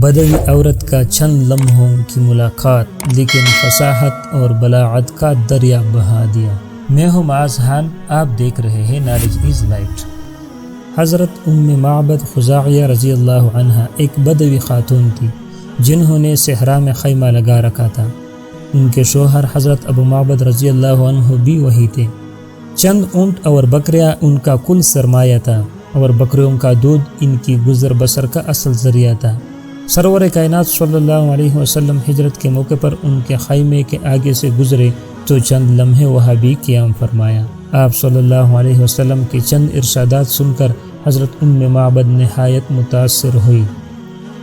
بدوی عورت کا چند لمحوں کی ملاقات لیکن فصاحت اور بلاغت کا دریا بہا دیا۔ میں ہوں معاذ خان، آپ دیکھ رہے ہیں نالج از لائٹ۔ حضرت معبد خزاعیہ رضی اللہ عنہ ایک بدوی خاتون تھی جنہوں نے صحرا میں خیمہ لگا رکھا تھا۔ ان کے شوہر حضرت ابو معبد رضی اللہ عنہ بھی وہی تھے۔ چند اونٹ اور بکریاں ان کا کل سرمایہ تھا اور بکریوں کا دودھ ان کی گزر بسر کا اصل ذریعہ تھا۔ سرور کائنات صلی اللہ علیہ وسلم ہجرت کے موقع پر ان کے خیمے کے آگے سے گزرے تو چند لمحے وہاں بھی قیام فرمایا۔ آپ صلی اللہ علیہ وسلم کے چند ارشادات سن کر حضرت معبد نہایت متاثر ہوئی۔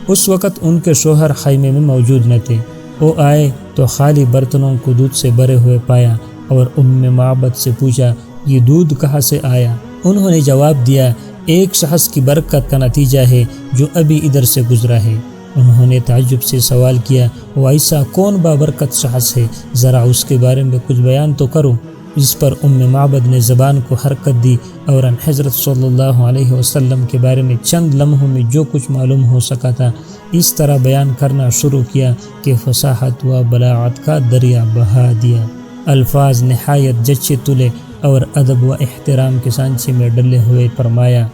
اس وقت ان کے شوہر خیمے میں موجود نہ تھے۔ وہ آئے تو خالی برتنوں کو دودھ سے بھرے ہوئے پایا اور معبد سے پوچھا، یہ دودھ کہاں سے آیا؟ انہوں نے جواب دیا، ایک شخص کی برکت کا نتیجہ ہے جو ابھی ادھر سے گزرا ہے۔ انہوں نے تعجب سے سوال کیا، وہ ایسا کون بابرکت شخص ہے؟ ذرا اس کے بارے میں کچھ بیان تو کرو۔ اس پر معبد نے زبان کو حرکت دی اور حضرت صلی اللہ علیہ وسلم کے بارے میں چند لمحوں میں جو کچھ معلوم ہو سکا تھا اس طرح بیان کرنا شروع کیا کہ فصاحت و بلاغت کا دریا بہا دیا۔ الفاظ نہایت جچے تلے اور ادب و احترام کے سانچے میں ڈلے ہوئے فرمایا،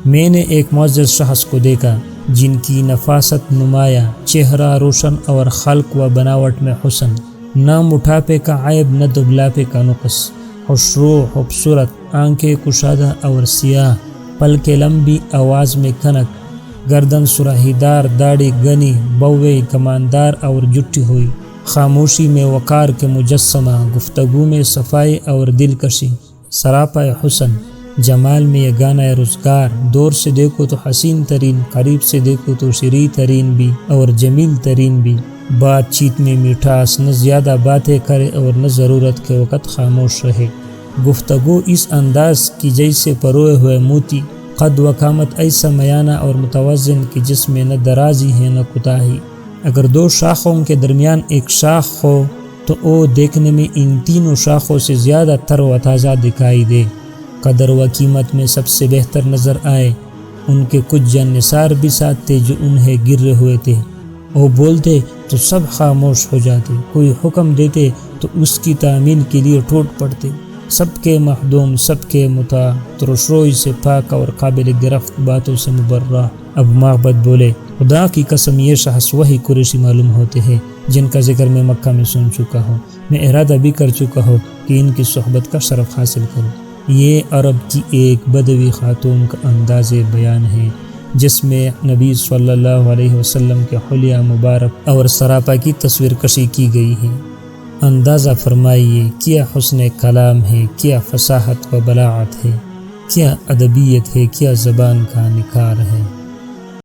میں نے ایک معزز شخص کو دیکھا جن کی نفاست نمایاں، چہرہ روشن اور خلق و بناوٹ میں حسن، نہ مٹھاپے کا عیب نہ دبلاپے کا نقص، خوشرو خوبصورت، آنکھیں کشادہ اور سیاہ، پلکیں لمبی، آواز میں کھنک، گردن سراہی دار، داڑھی گھنی، بوے کماندار اور جٹی ہوئی، خاموشی میں وقار کے مجسمہ، گفتگو میں صفائی اور دلکشی، سراپا حسن، جمال میں یہ گانا روزگار، دور سے دیکھو تو حسین ترین، قریب سے دیکھو تو شریع ترین بھی اور جمیل ترین بھی، بات چیت میں میٹھاس، نہ زیادہ باتیں کرے اور نہ ضرورت کے وقت خاموش رہے، گفتگو اس انداز کی جیسے پروئے ہوئے موتی، قد و قامت ایسا میانہ اور متوازن کہ جس میں نہ درازی ہے نہ کوتاہی۔ اگر دو شاخوں کے درمیان ایک شاخ ہو تو وہ دیکھنے میں ان تینوں شاخوں سے زیادہ تر و تازہ دکھائی دے، قدر و قیمت میں سب سے بہتر نظر آئے۔ ان کے کچھ جان نثار بھی ساتھ تھے جو انہیں گرے ہوئے تھے، وہ بولتے تو سب خاموش ہو جاتے، کوئی حکم دیتے تو اس کی تعمیل کے لیے ٹوٹ پڑتے، سب کے مخدوم، سب کے مطاع، ترشروئی سے پاک اور قابل گرفت باتوں سے مبرہ۔ اب معبد بولے، خدا کی قسم یہ شخص وہی قریشی معلوم ہوتے ہیں جن کا ذکر میں مکہ میں سن چکا ہوں، میں ارادہ بھی کر چکا ہوں کہ ان کی صحبت کا شرف حاصل کروں۔ یہ عرب کی ایک بدوی خاتون کا انداز بیان ہے جس میں نبی صلی اللہ علیہ وسلم کے حلیہ مبارک اور سراپا کی تصویر کشی کی گئی ہے۔ اندازہ فرمائیے کیا حسن کلام ہے، کیا فصاحت و بلاغت ہے، کیا ادبیت ہے، کیا زبان کا نکھار ہے۔